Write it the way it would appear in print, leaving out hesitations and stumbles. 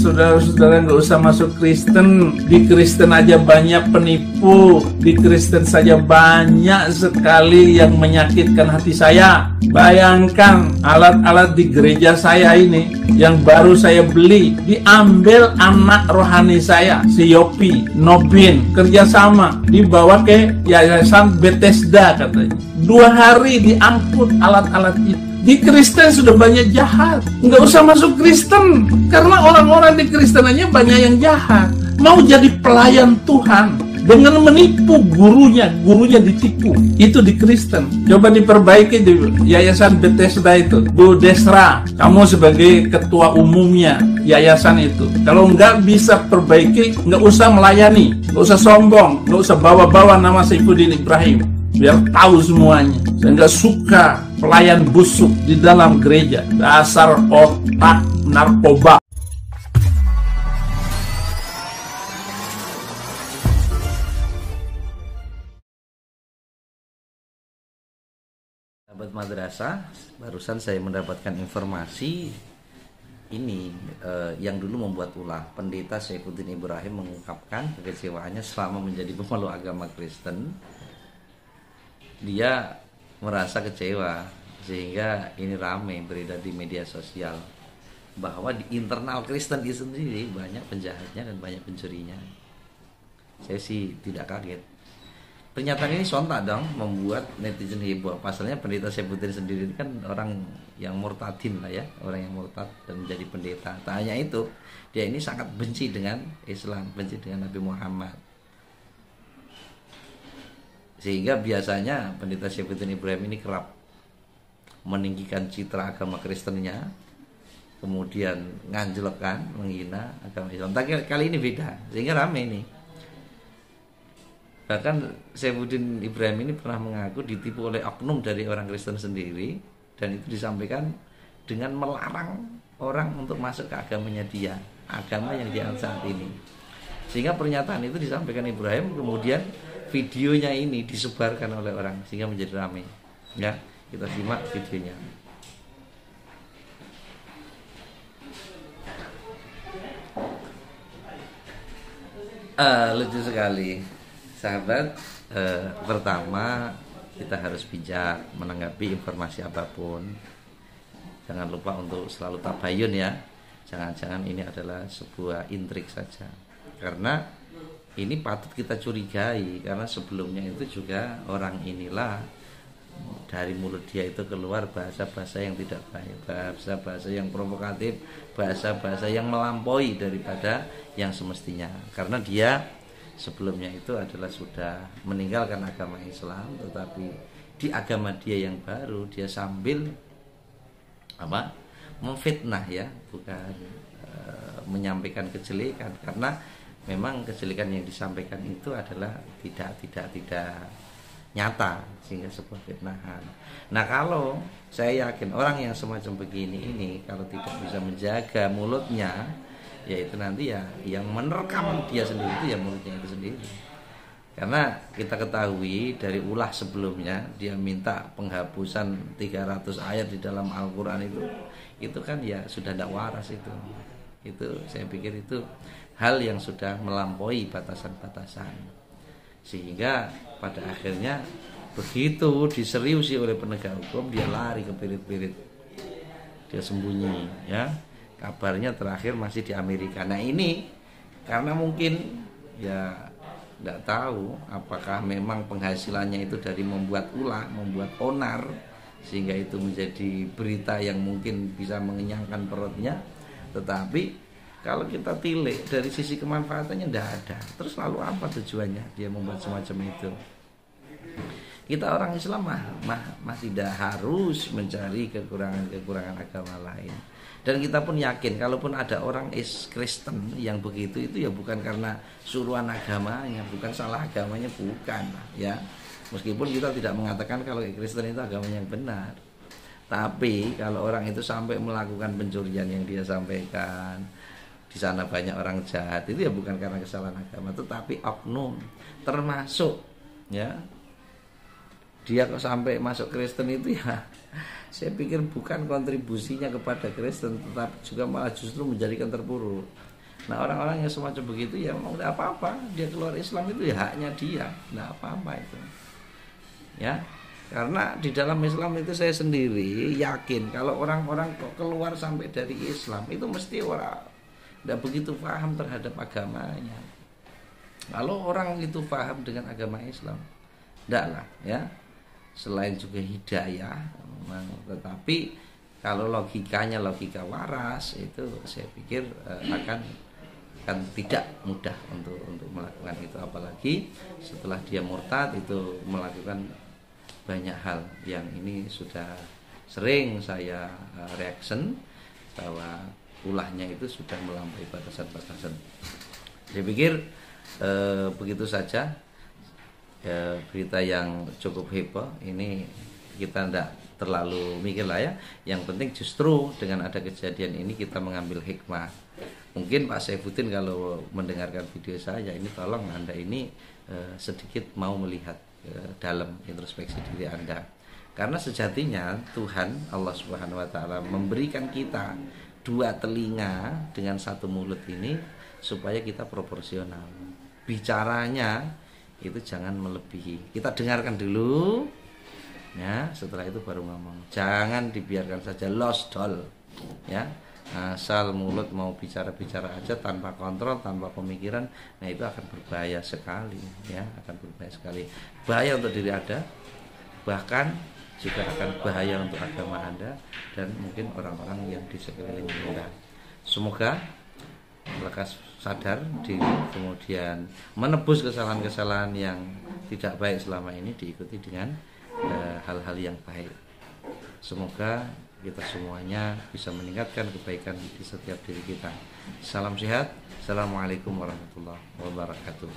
saudara-saudara nggak usah masuk Kristen. Di Kristen aja banyak penipu. Di Kristen saja banyak sekali yang menyakitkan hati saya. Bayangkan alat-alat di gereja saya ini yang baru saya beli diambil anak rohani saya, si Yopi, Nobin, kerjasama dibawa ke Yayasan Bethesda katanya. 2 hari diangkut alat-alat itu. Di Kristen sudah banyak jahat. Nggak usah masuk Kristen. Karena orang-orang di Kristen aja banyak yang jahat. Mau jadi pelayan Tuhan dengan menipu gurunya ditipu. Itu di Kristen. Coba diperbaiki di Yayasan Bethesda itu. Bu Desra, kamu sebagai ketua umumnya yayasan itu. Kalau nggak bisa perbaiki, nggak usah melayani. Nggak usah sombong. Nggak usah bawa-bawa nama Saifuddin Ibrahim. Biar tahu semuanya. Saya nggak suka pelayan busuk di dalam gereja. Dasar otak narkoba. Sahabat madrasah, barusan saya mendapatkan informasi ini yang dulu membuat ulah. Pendeta Saifuddin Ibrahim mengungkapkan kekecewaannya selama menjadi pemeluk agama Kristen. Dia merasa kecewa sehingga ini ramai beredar di media sosial bahwa di internal Kristen itu sendiri banyak penjahatnya dan banyak pencurinya. Saya sih tidak kaget. Pernyataan ini sontak dong membuat netizen heboh. Pasalnya pendeta Saifuddin sendiri kan orang yang murtadin lah ya, orang yang murtad dan menjadi pendeta. Tak hanya itu, dia ini sangat benci dengan Islam, benci dengan Nabi Muhammad. Sehingga biasanya pendeta Saifuddin Ibrahim ini kerap meninggikan citra agama Kristennya, kemudian nganjelekan, menghina agama Islam. Tapi kali ini beda, sehingga ramai ini. Bahkan Saifuddin Ibrahim ini pernah mengaku ditipu oleh oknum dari orang Kristen sendiri, dan itu disampaikan dengan melarang orang untuk masuk ke agamanya dia, agama yang dia saat ini. Sehingga pernyataan itu disampaikan Ibrahim, kemudian videonya ini disebarkan oleh orang sehingga menjadi ramai. Ya, kita simak videonya. Lucu sekali, sahabat. Pertama, kita harus bijak menanggapi informasi apapun. Jangan lupa untuk selalu tabayun ya. Jangan-jangan ini adalah sebuah intrik saja. Karena ini patut kita curigai, karena sebelumnya itu juga orang inilah dari mulut dia itu keluar bahasa-bahasa yang tidak baik, bahasa-bahasa yang provokatif, bahasa-bahasa yang melampaui daripada yang semestinya. Karena dia sebelumnya itu adalah sudah meninggalkan agama Islam, tetapi di agama dia yang baru dia sambil memfitnah ya, bukan menyampaikan kejelekan, karena memang kejelekan yang disampaikan itu adalah tidak nyata, sehingga sebuah fitnahan. Nah, kalau saya yakin orang yang semacam begini ini kalau tidak bisa menjaga mulutnya, yaitu nanti ya yang menerkam dia sendiri itu ya mulutnya itu sendiri. Karena kita ketahui dari ulah sebelumnya dia minta penghapusan 300 ayat di dalam Al-Quran itu kan ya sudah tidak waras itu. Itu saya pikir itu hal yang sudah melampaui batasan-batasan, sehingga pada akhirnya begitu diseriusi oleh penegak hukum dia lari ke pirit-pirit, dia sembunyi ya. Kabarnya terakhir masih di Amerika. Nah ini karena mungkin ya tidak tahu apakah memang penghasilannya itu dari membuat ulah, membuat onar, sehingga itu menjadi berita yang mungkin bisa mengenyangkan perutnya. Tetapi kalau kita tilik dari sisi kemanfaatannya tidak ada. Terus lalu apa tujuannya dia membuat semacam itu? Kita orang Islam mah tidak harus mencari kekurangan agama lain. Dan kita pun yakin kalaupun ada orang Kristen yang begitu itu ya bukan karena suruhan agamanya, bukan salah agamanya, bukan ya. Meskipun kita tidak mengatakan kalau Kristen itu agamanya yang benar. Tapi kalau orang itu sampai melakukan pencurian yang dia sampaikan, di sana banyak orang jahat, itu ya bukan karena kesalahan agama, tetapi oknum, termasuk ya dia kok sampai masuk Kristen itu ya saya pikir bukan kontribusinya kepada Kristen, tetapi juga malah justru menjadikan terpuruk. Nah orang-orang yang semacam begitu ya mau tidak apa-apa, dia keluar Islam itu ya haknya dia, tidak apa-apa itu ya. Karena di dalam Islam itu saya sendiri yakin kalau orang-orang kok keluar sampai dari Islam itu mesti orang tidak begitu paham terhadap agamanya. Kalau orang itu paham dengan agama Islam, tidaklah ya. Selain juga hidayah, memang, tetapi kalau logikanya logika waras itu saya pikir akan tidak mudah untuk melakukan itu, apalagi setelah dia murtad itu melakukan banyak hal yang ini sudah sering saya reaction bahwa ulahnya itu sudah melampaui batasan-batasan. Saya pikir begitu saja berita yang cukup heboh ini, kita tidak terlalu mikir lah ya. Yang penting justru dengan ada kejadian ini kita mengambil hikmah. Mungkin Pak Saifuddin kalau mendengarkan video saya ini, tolong Anda ini sedikit mau melihat dalam introspeksi diri Anda. Karena sejatinya Tuhan Allah Subhanahu wa taala memberikan kita dua telinga dengan satu mulut ini supaya kita proporsional. Bicaranya itu jangan melebihi. Kita dengarkan dulu ya, setelah itu baru ngomong. Jangan dibiarkan saja lost doll ya. Asal mulut mau bicara-bicara aja tanpa kontrol, tanpa pemikiran, nah itu akan berbahaya sekali ya, akan berbahaya sekali. Bahaya untuk diri Anda, bahkan juga akan bahaya untuk agama Anda dan mungkin orang-orang yang di sekeliling Anda. Semoga lekas sadar diri, kemudian menebus kesalahan-kesalahan yang tidak baik selama ini, diikuti dengan hal-hal yang baik. Semoga kita semuanya bisa meningkatkan kebaikan di setiap diri kita. Salam sehat. Assalamualaikum warahmatullahi wabarakatuh.